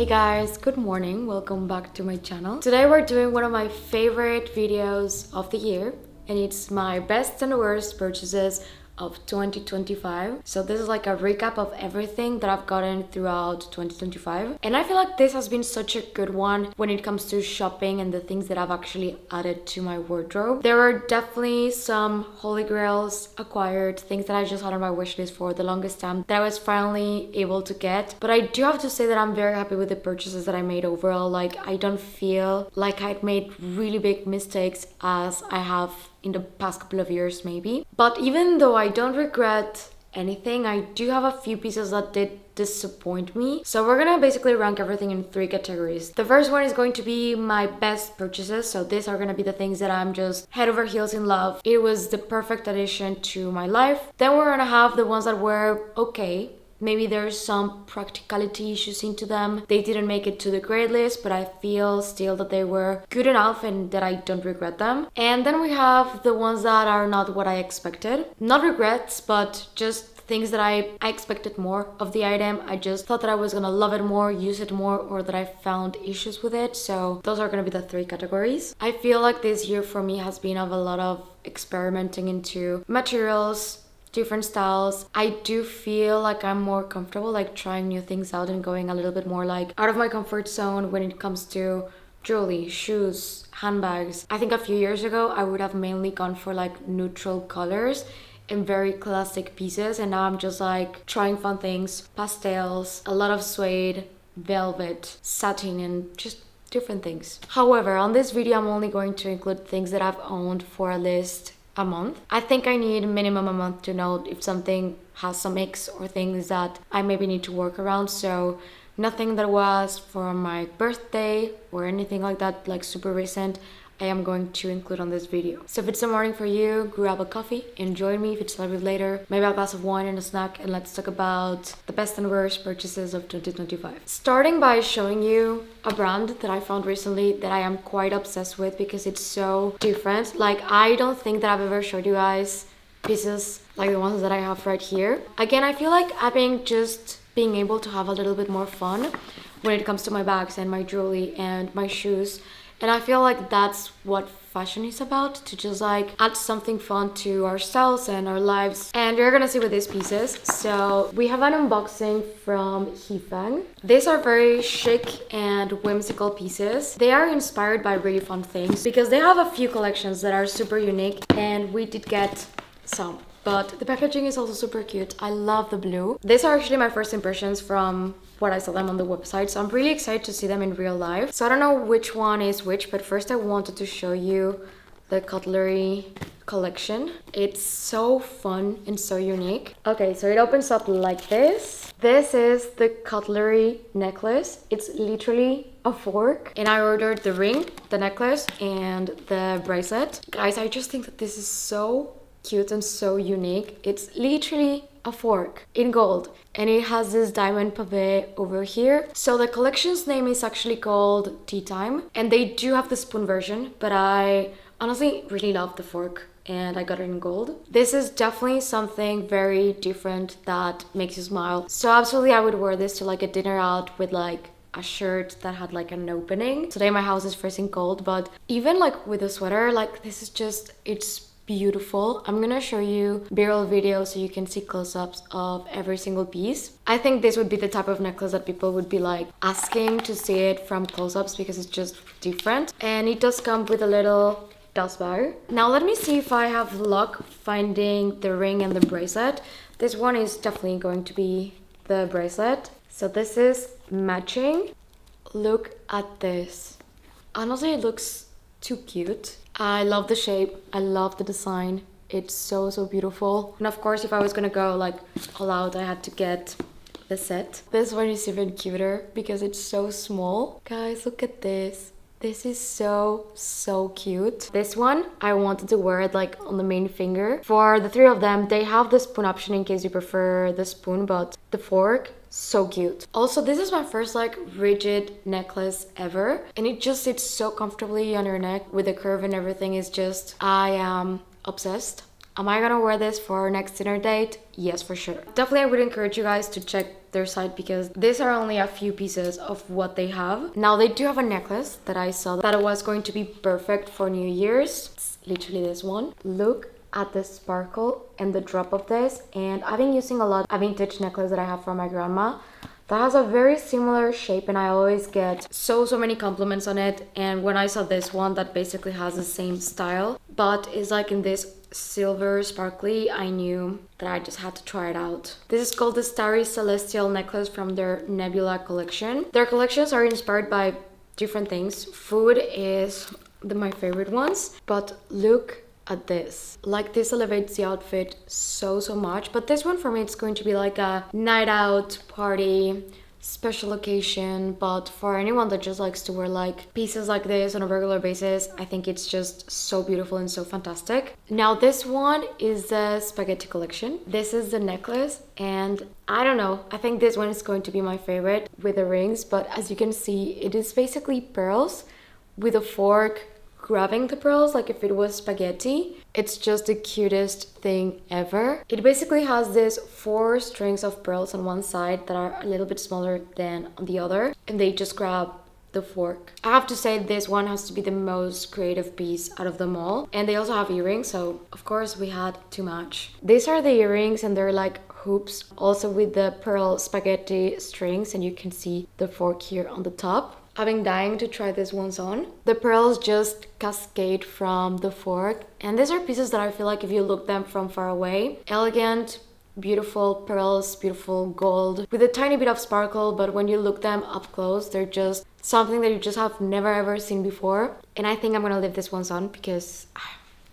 Hey guys, good morning, welcome back to my channel. Today we're doing one of my favorite videos of the year, and it's my best and worst purchases of 2025. So this is like a recap of everything that I've gotten throughout 2025, and I feel like this has been such a good one when it comes to shopping and the things that I've actually added to my wardrobe. There were definitely some holy grails acquired, things that I just had on my wish list for the longest time that I was finally able to get. But I do have to say that I'm very happy with the purchases that I made overall. Like, I don't feel like I'd made really big mistakes as I have in the past couple of years maybe. But even though I don't regret anything, I do have a few pieces that did disappoint me. So we're gonna basically rank everything in 3 categories. The first one is going to be my best purchases. So these are gonna be the things that I'm just head over heels in love. It was the perfect addition to my life. Then we're gonna have the ones that were okay. Maybe there's some practicality issues into them. They didn't make it to the great list, but I feel still that they were good enough and that I don't regret them. And then we have the ones that are not what I expected. Not regrets, but just things that I expected more of the item. I just thought that I was gonna love it more, use it more, or that I found issues with it. So those are gonna be the 3 categories. I feel like this year for me has been of a lot of experimenting into materials, different styles. I do feel like I'm more comfortable like trying new things out and going a little bit more like out of my comfort zone when it comes to jewelry, shoes, handbags. I think a few years ago I would have mainly gone for like neutral colors and very classic pieces, and now I'm just like trying fun things, pastels, a lot of suede, velvet, satin, and just different things. However, on this video I'm only going to include things that I've owned for at least a month. I think I need minimum a month to know if something has some icks or things that I maybe need to work around. So nothing that was for my birthday or anything like that, like super recent, I am going to include on this video. So if it's the morning for you, grab a coffee and join me. If it's a little bit later, maybe a glass of wine and a snack, and let's talk about the best and worst purchases of 2025. Starting by showing you a brand that I found recently that I am quite obsessed with because it's so different. Like, I don't think that I've ever showed you guys pieces like the ones that I have right here. Again, I feel like being able to have a little bit more fun when it comes to my bags and my jewelry and my shoes. And I feel like that's what fashion is about, to just like add something fun to our styles and our lives. And you're gonna see with these pieces. So we have an unboxing from HEFANG. These are very chic and whimsical pieces. They are inspired by really fun things because they have a few collections that are super unique, and we did get some. But the packaging is also super cute. I love the blue. These are actually my first impressions from what I saw them on the website, so I'm really excited to see them in real life. So I don't know which one is which, but first I wanted to show you the cutlery collection. It's so fun and so unique. Okay, so it opens up like this. This is the cutlery necklace. It's literally a fork, and I ordered the ring, the necklace, and the bracelet. Guys, I just think that this is so cute and so unique. It's literally a fork in gold, and it has this diamond pavé over here. So the collection's name is actually called Tea Time, and they do have the spoon version, but I honestly really love the fork and I got it in gold. This is definitely something very different that makes you smile. So absolutely I would wear this to like a dinner out with like a shirt that had like an opening. Today my house is freezing cold, but even like with a sweater, like this is just, it's beautiful. I'm gonna show you B-roll video so you can see close-ups of every single piece. I think this would be the type of necklace that people would be like asking to see it from close-ups because it's just different. And it does come with a little dust bag. Now let me see if I have luck finding the ring and the bracelet. This one is definitely going to be the bracelet. So this is matching. Look at this. Honestly, it looks too cute. I love the shape, I love the design. It's so beautiful. And of course, if I was gonna go like all out, I had to get the set. This one is even cuter because it's so small. Guys, look at this. This is so cute. This one, I wanted to wear it like on the main finger. For the 3 of them, they have the spoon option in case you prefer the spoon, but the fork, so cute. Also, this is my first like rigid necklace ever, and it just sits so comfortably on your neck with the curve and everything. Is just, I am obsessed. Am I gonna wear this for our next dinner date? Yes, for sure. Definitely, I would encourage you guys to check their site because these are only a few pieces of what they have. Now, they do have a necklace that I saw that was going to be perfect for New Year's. It's literally this one. Look at the sparkle and the drop of this. And I've been using a lot a vintage necklace that I have from my grandma that has a very similar shape, and I always get so many compliments on it. And when I saw this one that basically has the same style but is like in this silver sparkly, I knew that I just had to try it out. This is called the Starry Celestial necklace from their Nebula collection. Their collections are inspired by different things. Food is my favorite ones, but look at this. Like, this elevates the outfit so much. But this one for me, it's going to be like a night out party, special occasion. But for anyone that just likes to wear like pieces like this on a regular basis, I think it's just so beautiful and so fantastic. Now, this one is the spaghetti collection. This is the necklace, and I don't know, I think this one is going to be my favorite with the rings. But as you can see, it is basically pearls with a fork grabbing the pearls like if it was spaghetti. It's just the cutest thing ever. It basically has this 4 strings of pearls on one side that are a little bit smaller than on the other, and they just grab the fork. I have to say this one has to be the most creative piece out of them all. And they also have earrings, so of course we had to match. These are the earrings, and they're like hoops, also with the pearl spaghetti strings, and you can see the fork here on the top. I've been dying to try this ones on. The pearls just cascade from the fork, and these are pieces that I feel like if you look them from far away, elegant, beautiful pearls, beautiful gold with a tiny bit of sparkle, but when you look them up close, they're just something that you just have never ever seen before. And I think I'm gonna leave this ones on because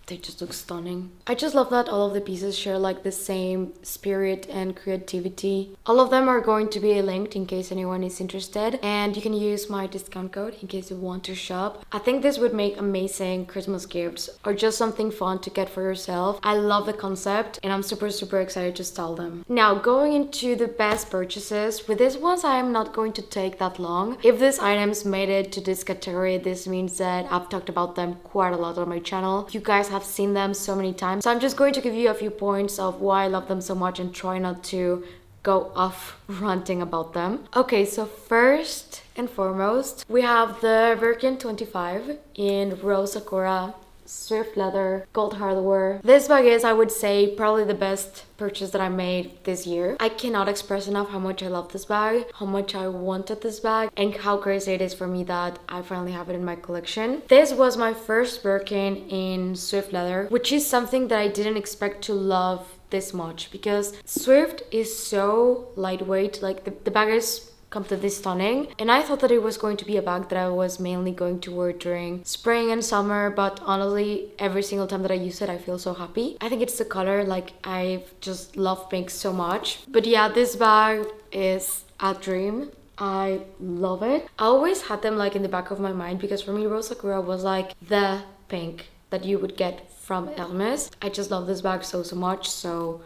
they just look stunning. I just love that all of the pieces share like the same spirit and creativity. All of them are going to be linked in case anyone is interested, and you can use my discount code in case you want to shop. I think this would make amazing Christmas gifts or just something fun to get for yourself. I love the concept, and I'm super excited to style them. Now, going into the best purchases, with these ones I am not going to take that long. If these items made it to this category, this means that I've talked about them quite a lot on my channel. You guys have seen them so many times, so I'm just going to give you a few points of why I love them so much and try not to go off ranting about them. Okay, so first and foremost, we have the Birkin 25 in Rose Sakura Swift leather, gold hardware. This bag is, I would say, probably the best purchase that I made this year. I cannot express enough how much I love this bag, how much I wanted this bag, and how crazy it is for me that I finally have it in my collection. This was my first Birkin in Swift leather, which is something that I didn't expect to love this much because Swift is so lightweight. Like the bag is completely stunning, and I thought that it was going to be a bag that I was mainly going to wear during spring and summer, but honestly every single time that I use it I feel so happy. I think it's the color, like I just love pink so much. But yeah, this bag is a dream. I love it. I always had them like in the back of my mind because for me Rose Sakura was like the pink that you would get from Hermès. I just love this bag so much, so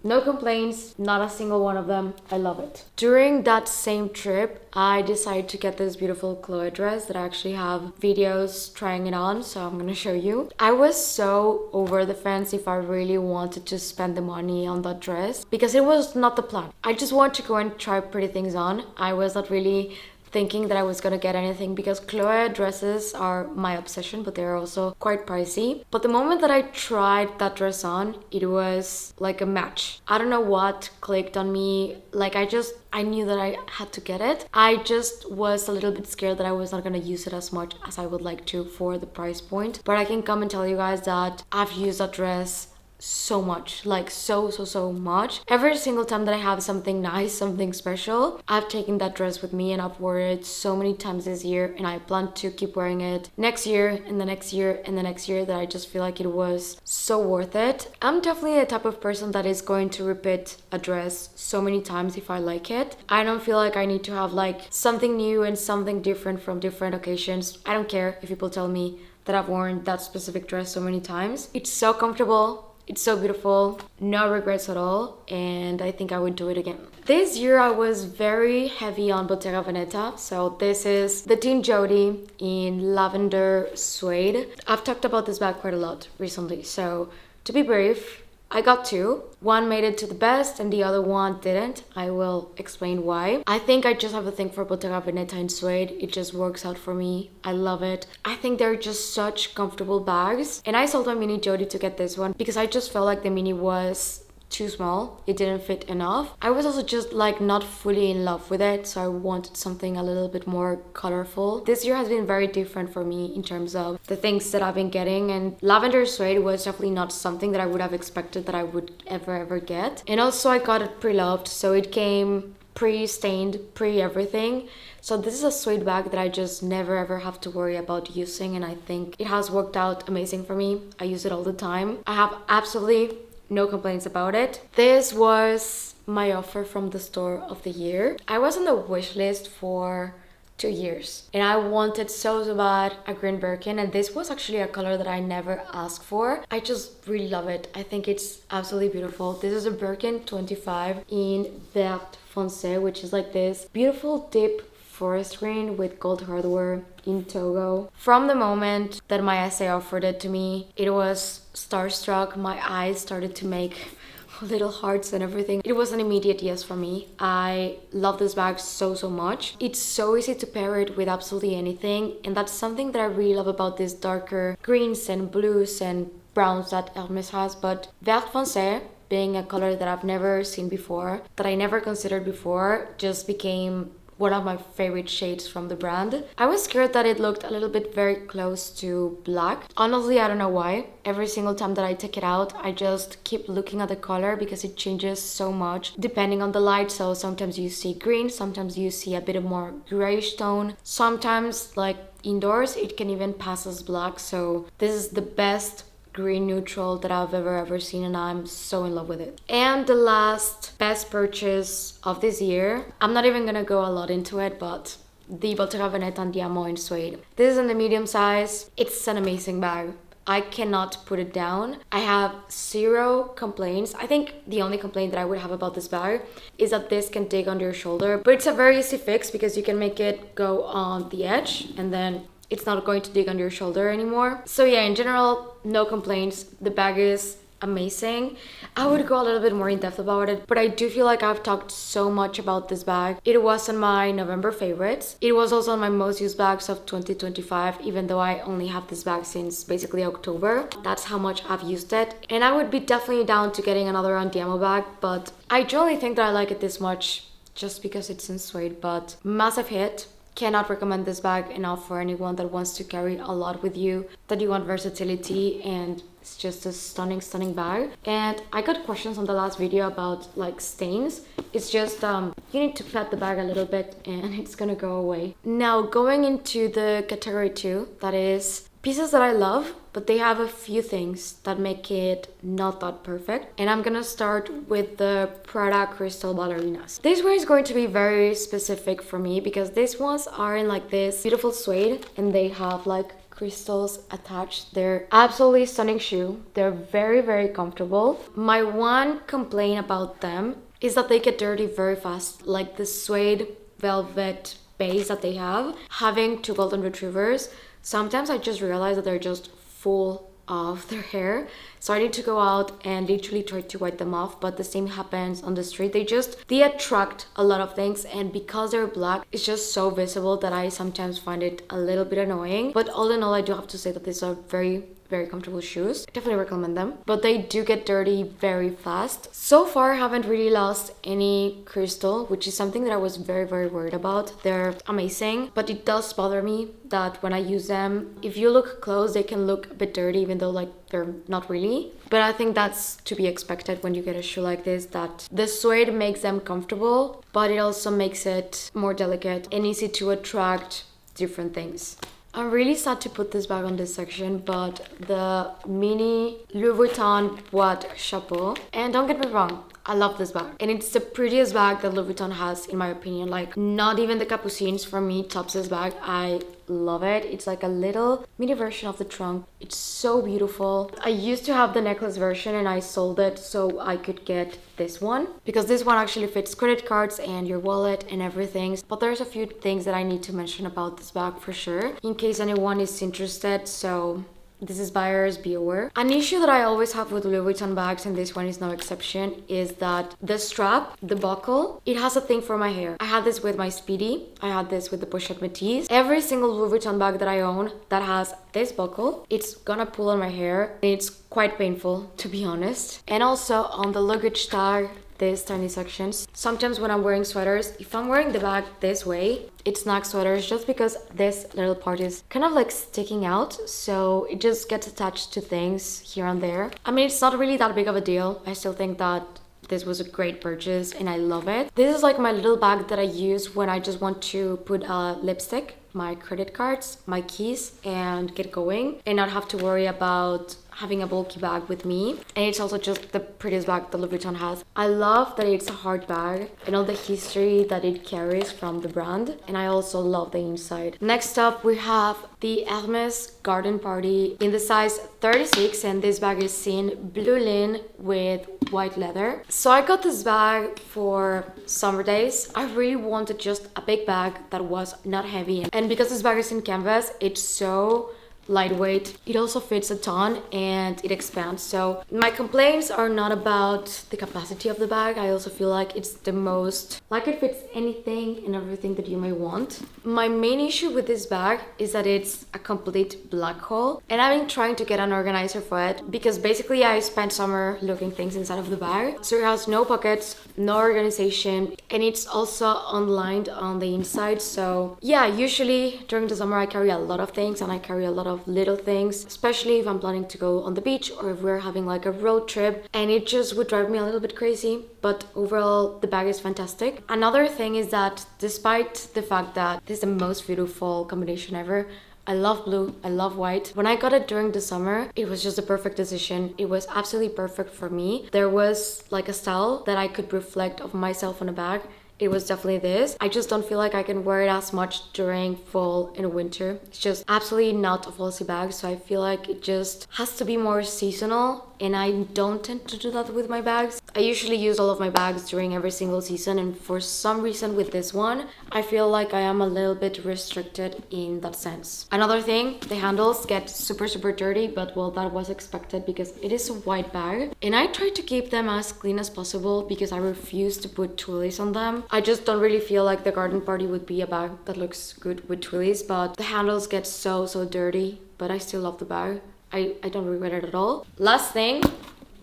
no complaints, not a single one of them. I love it. During that same trip, I decided to get this beautiful Chloé dress that I actually have videos trying it on, so I'm gonna show you. I was so over the fence if I really wanted to spend the money on that dress because it was not the plan. I just want to go and try pretty things on. I was not really thinking that I was gonna get anything because Chloé dresses are my obsession, but they're also quite pricey. But the moment that I tried that dress on, it was like a match. I don't know what clicked on me. Like I knew that I had to get it. I just was a little bit scared that I was not gonna use it as much as I would like to for the price point. But I can come and tell you guys that I've used that dress so much, like so much. Every single time that I have something nice, something special, I've taken that dress with me and I've worn it so many times this year, and I plan to keep wearing it next year and the next year and the next year, that I just feel like it was so worth it. I'm definitely the type of person that is going to repeat a dress so many times if I like it. I don't feel like I need to have like something new and something different from different occasions. I don't care if people tell me that I've worn that specific dress so many times. It's so comfortable. It's so beautiful, no regrets at all, and I think I would do it again. This year I was very heavy on Bottega Veneta, so this is the Teen Jodie in Lavender Suede. I've talked about this bag quite a lot recently, so To be brief, I got two. One made it to the best and the other one didn't. I will explain why. I think I just have a thing for Bottega, Veneta and Suede. It just works out for me. I love it. I think they're just such comfortable bags. And I sold my mini Jodie to get this one because I just felt like the mini was too small. It didn't fit enough. I was also just like not fully in love with it, so I wanted something a little bit more colorful. This year has been very different for me in terms of the things that I've been getting, and Lavender Suede was definitely not something that I would have expected that I would ever get. And also I got it pre-loved, so it came pre-stained, pre-everything. So this is a suede bag that I just never ever have to worry about using, and I think it has worked out amazing for me. I use it all the time. I have absolutely no complaints about it. This was my offer from the store of the year. I was on the wish list for 2 years and I wanted so bad a green Birkin, and this was actually a color that I never asked for. I just really love it. I think it's absolutely beautiful. This is a Birkin 25 in Vert Foncé, which is like this beautiful deep forest green with gold hardware in Togo. From the moment that my SA offered it to me, it was starstruck. My eyes started to make little hearts and everything. It was an immediate yes for me. I love this bag so much. It's so easy to pair it with absolutely anything, and that's something that I really love about these darker greens and blues and browns that Hermès has. But Vert Foncé, being a color that I've never seen before, that I never considered before, just became one of my favorite shades from the brand. I was scared that it looked a little bit very close to black. Honestly, I don't know why. Every single time that I take it out, I just keep looking at the color because it changes so much depending on the light. So sometimes you see green, sometimes you see a bit of more grayish tone. Sometimes, like indoors, it can even pass as black. So this is the best green neutral that I've ever seen, and I'm so in love with it. And the last best purchase of this year, I'm not even gonna go a lot into it, but the Bottega Veneta Andiamo in Suede. This is in the medium size. It's an amazing bag. I cannot put it down. I have zero complaints. I think the only complaint that I would have about this bag is that this can dig under your shoulder, but it's a very easy fix because you can make it go on the edge and then it's not going to dig under your shoulder anymore. So yeah, in general, no complaints. The bag is amazing. I would go a little bit more in depth about it, but I do feel like I've talked so much about this bag. It was on my November favorites. It was also on my most used bags of 2025, even though I only have this bag since basically October. That's how much I've used it. And I would be definitely down to getting another Andiamo bag, but I generally think that I like it this much just because it's in suede. But massive hit. Cannot recommend this bag enough for anyone that wants to carry a lot with you, that you want versatility, and it's just a stunning bag. And I got questions on the last video about like stains. It's just you need to pat the bag a little bit and it's gonna go away. Now going into the category 2, that is pieces that I love, but they have a few things that make it not that perfect. And I'm gonna start with the Prada crystal ballerinas. This one is going to be very specific for me because these ones are in like this beautiful suede and they have like crystals attached. They're absolutely stunning shoe. They're very comfortable. My one complaint about them is that they get dirty very fast, like the suede velvet base that they have. Having two golden retrievers, sometimes I just realize that they're just full of their hair, so I need to go out and literally try to wipe them off. But the same happens on the street. They attract a lot of things, and because they're black, it's just so visible that I sometimes find it a little bit annoying. But all in all, I do have to say that these are very comfortable shoes. I definitely recommend them, but they do get dirty very fast. So far I haven't really lost any crystal, which is something that I was very worried about. They're amazing, but it does bother me that when I use them, if you look close, they can look a bit dirty, even though like they're not really. But I think that's to be expected when you get a shoe like this, that the suede makes them comfortable, but it also makes it more delicate and easy to attract different things. I'm really sad to put this bag on this section, but the mini Louis Vuitton Boîte Chapeau, and don't get me wrong, I love this bag and it's the prettiest bag that Louis Vuitton has, in my opinion. Like, not even the capucines for me tops this bag. I love it. It's like a little mini version of the trunk. It's so beautiful. I used to have the necklace version and I sold it so I could get this one, because this one actually fits credit cards and your wallet and everything. But there's a few things that I need to mention about this bag for sure, in case anyone is interested. So This is buyers beware. An issue that I always have with Louis Vuitton bags, and this one is no exception, is that the strap, the buckle, it has a thing for my hair. I had this with my Speedy. I had this with the Pochette Métis. Every single Louis Vuitton bag that I own that has this buckle, it's gonna pull on my hair. It's quite painful, to be honest. And also on the luggage tag, this tiny sections. Sometimes when I'm wearing sweaters, if I'm wearing the bag this way, it's not sweaters just because this little part is kind of like sticking out, so it just gets attached to things here and there. I mean, it's not really that big of a deal. I still think that this was a great purchase and I love it. This is like my little bag that I use when I just want to put a lipstick, my credit cards, my keys, and get going and not have to worry about having a bulky bag with me. And it's also just the prettiest bag that Louis Vuitton has. I love that it's a hard bag and all the history that it carries from the brand, and I also love the inside. Next up we have the Hermès Garden Party in the size 36, and this bag is in Blue Lin with white leather. So I got this bag for summer days. I really wanted just a big bag that was not heavy, and because this bag is in canvas, it's so lightweight. It also fits a ton and it expands. So my complaints are not about the capacity of the bag. I also feel like it's the most, like it fits anything and everything that you may want. My main issue with this bag is that it's a complete black hole, and I've been trying to get an organizer for it because basically I spent summer looking things inside of the bag. So it has no pockets, no organization, and it's also unlined on the inside. So yeah, usually during the summer I carry a lot of things, and I carry a lot of little things, especially if I'm planning to go on the beach or if we're having like a road trip, and it just would drive me a little bit crazy. But overall the bag is fantastic. Another thing is that despite the fact that this is the most beautiful combination ever, I love blue, I love white. When I got it during the summer, it was just a perfect decision. It was absolutely perfect for me. There was like a style that I could reflect of myself on a bag. It was definitely this. I just don't feel like I can wear it as much during fall and winter. It's just absolutely not a falsy bag, so I feel like it just has to be more seasonal, and I don't tend to do that with my bags. I usually use all of my bags during every single season, and for some reason with this one, I feel like I am a little bit restricted in that sense. Another thing, the handles get super dirty, but well, that was expected because it is a white bag, and I try to keep them as clean as possible because I refuse to put twillies on them. I just don't really feel like the garden party would be a bag that looks good with twillies, but the handles get so dirty, but I still love the bag. I don't regret it at all. Last thing,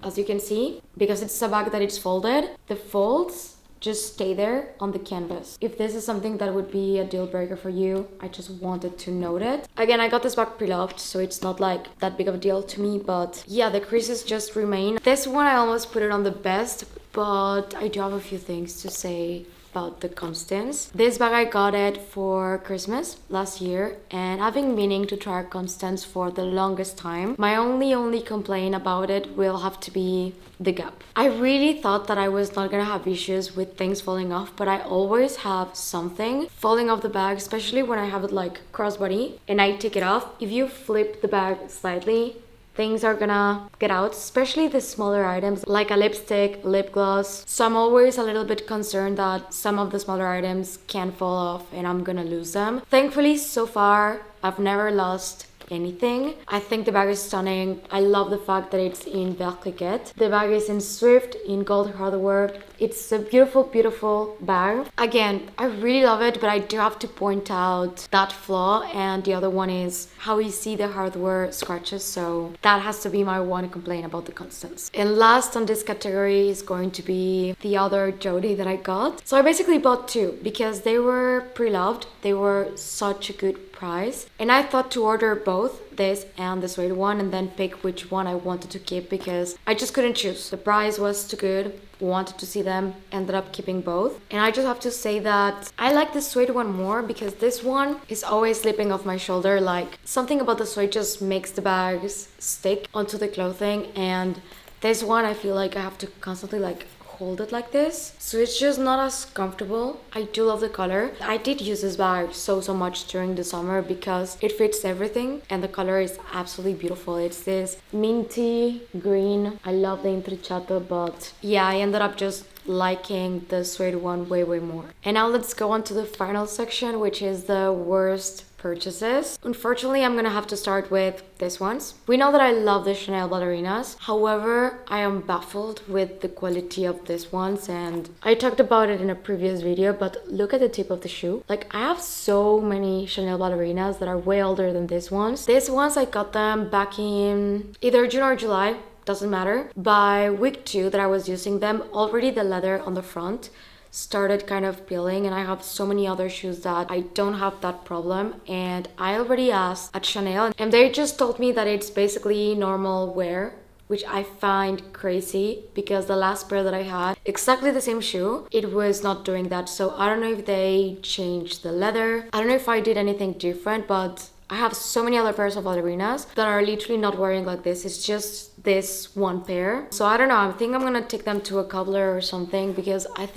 as you can see, because it's a bag that it's folded, the folds just stay there on the canvas. If this is something that would be a deal breaker for you, I just wanted to note it. Again, I got this bag pre-loved, so it's not like that big of a deal to me, but yeah, the creases just remain. This one I almost put it on the best, but I do have a few things to say about the Constance. This bag I got it for Christmas last year, and I've been meaning to try Constance for the longest time. My only complaint about it will have to be the gap. I really thought that I was not gonna have issues with things falling off, but I always have something falling off the bag, especially when I have it like crossbody and I take it off. If you flip the bag slightly, things are gonna get out, especially the smaller items like a lipstick, lip gloss. So I'm always a little bit concerned that some of the smaller items can fall off and I'm gonna lose them. Thankfully, so far, I've never lost anything. I think the bag is stunning. I love the fact that it's in Vert Foncé. The bag is in Swift, in gold hardware. It's a beautiful bag. Again, I really love it, but I do have to point out that flaw, and the other one is how you see the hardware scratches, so that has to be my one complaint about the Constance. And last on this category is going to be the other Jodie that I got. So I basically bought two because they were pre-loved. They were such a good price, and I thought to order both this and the Suede one and then pick which one I wanted to keep because I just couldn't choose. The price was too good, wanted to see them, ended up keeping both. And I just have to say that I like the Suede one more because this one is always slipping off my shoulder. Like, something about the Suede just makes the bags stick onto the clothing, and this one I feel like I have to constantly like hold it like this, so it's just not as comfortable. I do love the color. I did use this bag so much during the summer because it fits everything and the color is absolutely beautiful. It's this minty green. I love the intrecciato, but yeah, I ended up just liking the Suede one way more. And now let's go on to the final section, which is the worst purchases. Unfortunately, I'm gonna have to start with these ones. We know that I love the Chanel ballerinas. However, I am baffled with the quality of these ones, and I talked about it in a previous video, but look at the tip of the shoe. Like, I have so many Chanel ballerinas that are way older than these ones. These ones, I got them back in either June or July, doesn't matter. By week 2 that I was using them, already the leather on the front started kind of peeling, and I have so many other shoes that I don't have that problem. And I already asked at Chanel and they just told me that it's basically normal wear, which I find crazy because the last pair that I had, exactly the same shoe, it was not doing that. So I don't know if they changed the leather. I don't know if I did anything different, but I have so many other pairs of ballerinas that are literally not wearing like this. It's just this one pair. So I don't know, I think I'm gonna take them to a cobbler or something because I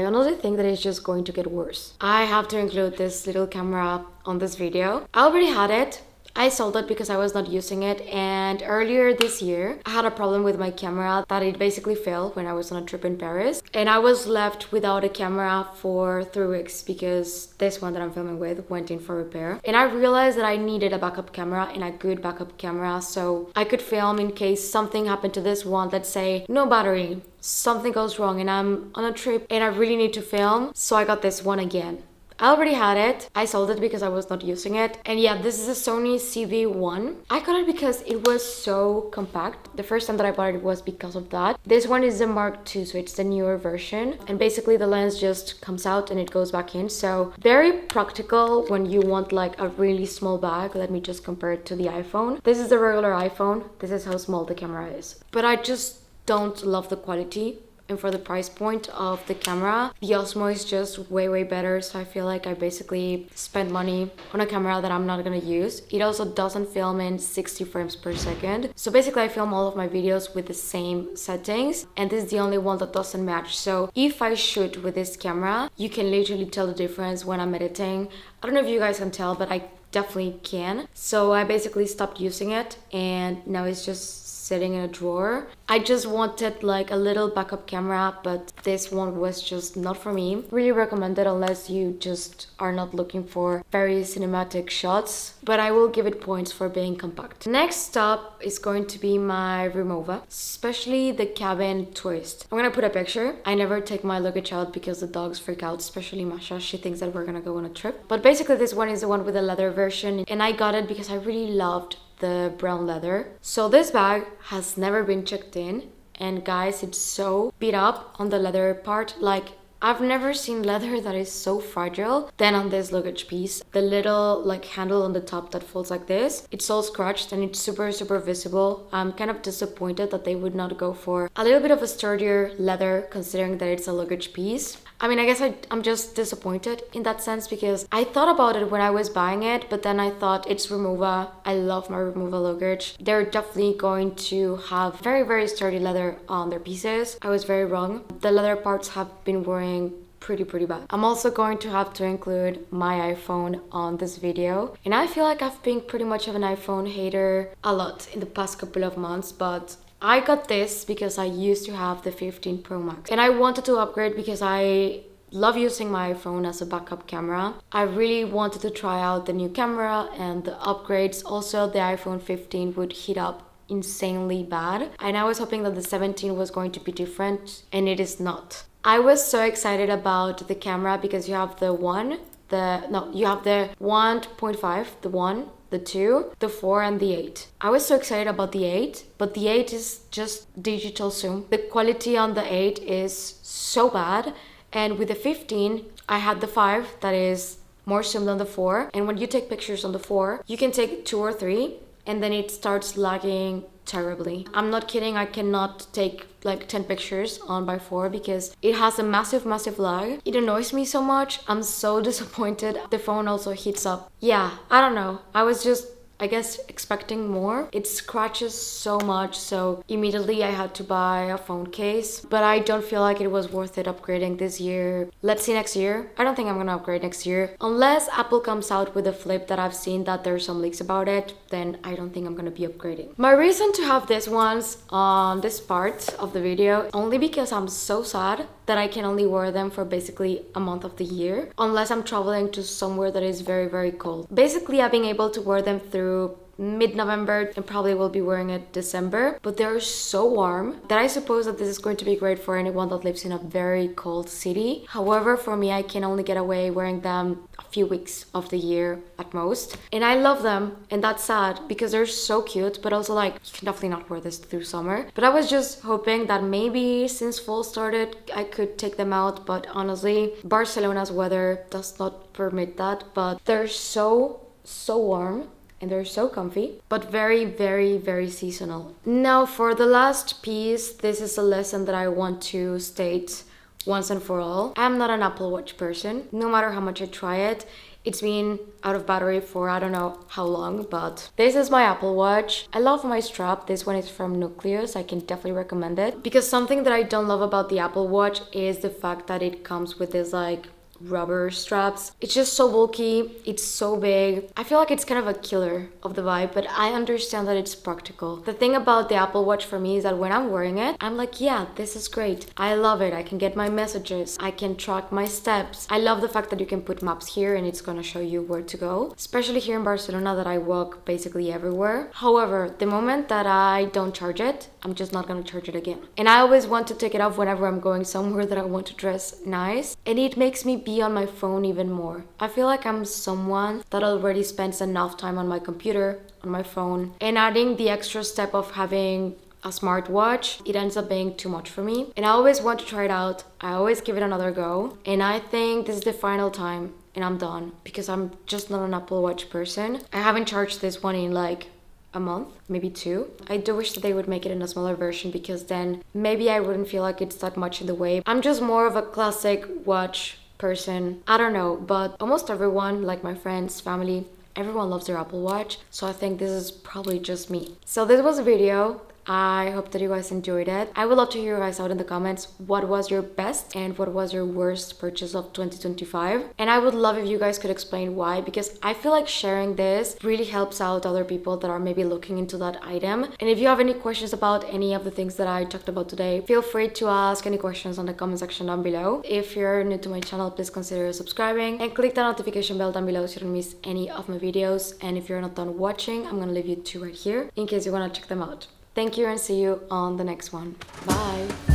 honestly think that it's just going to get worse. I have to include this little camera on this video. I already had it. I sold it because I was not using it, and earlier this year I had a problem with my camera that it basically failed when I was on a trip in Paris, and I was left without a camera for 3 weeks because this one that I'm filming with went in for repair. And I realized that I needed a backup camera and a good backup camera so I could film in case something happened to this one. Let's say no battery, something goes wrong and I'm on a trip and I really need to film, so I got this one again. I already had it. I sold it because I was not using it. And yeah, this is a Sony ZV-1. I got it because it was so compact. The first time that I bought it was because of that. This one is the Mark II, so it's the newer version. And basically the lens just comes out and it goes back in. So very practical when you want like a really small bag. Let me just compare it to the iPhone. This is the regular iPhone. This is how small the camera is. But I just don't love the quality. And for the price point of the camera, the Osmo is just way better. So I feel like I basically spent money on a camera that I'm not gonna use. It also doesn't film in 60 frames per second. So basically I film all of my videos with the same settings, and this is the only one that doesn't match. So if I shoot with this camera, you can literally tell the difference when I'm editing. I don't know if you guys can tell, but I definitely can. So I basically stopped using it and now it's just sitting in a drawer. I just wanted like a little backup camera, but this one was just not for me. Really recommended unless you just are not looking for very cinematic shots, but I will give it points for being compact. Next up is going to be my Rimowa, especially the Cabin Twist. I'm gonna put a picture. I never take my luggage out because the dogs freak out, especially Masha. She thinks that we're gonna go on a trip. But basically this one is the one with the leather version, and I got it because I really loved the brown leather. So this bag has never been checked in, and guys, it's so beat up on the leather part. Like, I've never seen leather that is so fragile than on this luggage piece. The little like handle on the top that folds like this, it's all scratched and it's super visible. I'm kind of disappointed that they would not go for a little bit of a sturdier leather considering that it's a luggage piece. I mean, I guess I'm just disappointed in that sense because I thought about it when I was buying it, but then I thought it's Rimowa. I love my Rimowa luggage. They're definitely going to have very sturdy leather on their pieces. I was very wrong. The leather parts have been wearing pretty bad. I'm also going to have to include my iPhone on this video, and I feel like I've been pretty much of an iPhone hater a lot in the past couple of months, but I got this because I used to have the 15 Pro Max and I wanted to upgrade because I love using my iPhone as a backup camera. I really wanted to try out the new camera and the upgrades. Also, the iPhone 15 would heat up insanely bad, and I was hoping that the 17 was going to be different, and it is not. I was so excited about the camera because you have you have the 1.5, the 1, the 2, the 4, and the 8. I was so excited about the 8, but the 8 is just digital zoom. The quality on the 8 is so bad, and with the 15, I had the 5 that is more zoom than the 4, and when you take pictures on the 4, you can take 2 or 3, and then it starts lagging terribly. I'm not kidding, I cannot take like 10 pictures on by 4 because it has a massive lag. It annoys me so much. I'm so disappointed. The phone also heats up. Yeah, I don't know. I was just I guess expecting more. It scratches so much, so immediately I had to buy a phone case, but I don't feel like it was worth it upgrading this year. Let's see next year. I don't think I'm gonna upgrade next year. Unless Apple comes out with a flip that I've seen that there's some leaks about it, then I don't think I'm gonna be upgrading. My reason to have these ones on this part of the video, only because I'm so sad that I can only wear them for basically a month of the year, unless I'm traveling to somewhere that is very, very cold. Basically, I've been able to wear them through mid-November and probably will be wearing it December, but they're so warm that I suppose that this is going to be great for anyone that lives in a very cold city. However, for me, I can only get away wearing them a few weeks of the year at most, and I love them, and that's sad because they're so cute, but also like you can definitely not wear this through summer. But I was just hoping that maybe since fall started I could take them out, but honestly Barcelona's weather does not permit that. But they're so warm and they're so comfy, but very, very, very seasonal. Now for the last piece, this is a lesson that I want to state once and for all. I'm not an Apple Watch person. No matter how much I try it, it's been out of battery for I don't know how long, but this is my Apple Watch. I love my strap. This one is from Nucleus. I can definitely recommend it, because something that I don't love about the Apple Watch is the fact that it comes with this like rubber straps. It's just so bulky, it's so big. I feel like it's kind of a killer of the vibe, but I understand that it's practical. The thing about the Apple Watch for me is that when I'm wearing it, I'm like, yeah, this is great. I love it. I can get my messages. I can track my steps. I love the fact that you can put maps here and it's gonna show you where to go, especially here in Barcelona that I walk basically everywhere. However, the moment that I don't charge it, I'm just not gonna charge it again. And I always want to take it off whenever I'm going somewhere that I want to dress nice, and it makes me be on my phone even more. I feel like I'm someone that already spends enough time on my computer, on my phone, and adding the extra step of having a smartwatch, it ends up being too much for me. And I always want to try it out. I always give it another go. And I think this is the final time and I'm done, because I'm just not an Apple Watch person. I haven't charged this one in like a month, maybe 2. I do wish that they would make it in a smaller version, because then maybe I wouldn't feel like it's that much in the way. I'm just more of a classic watch person. I don't know, but almost everyone, like my friends, family, everyone loves their Apple Watch, so I think this is probably just me. So this was a video. I hope that you guys enjoyed it. I would love to hear you guys out in the comments. What was your best and what was your worst purchase of 2025? And I would love if you guys could explain why, because I feel like sharing this really helps out other people that are maybe looking into that item. And if you have any questions about any of the things that I talked about today, feel free to ask any questions on the comment section down below. If you're new to my channel, please consider subscribing and click the notification bell down below so you don't miss any of my videos. And if you're not done watching, I'm gonna leave you 2 right here in case you wanna check them out. Thank you and see you on the next one. Bye!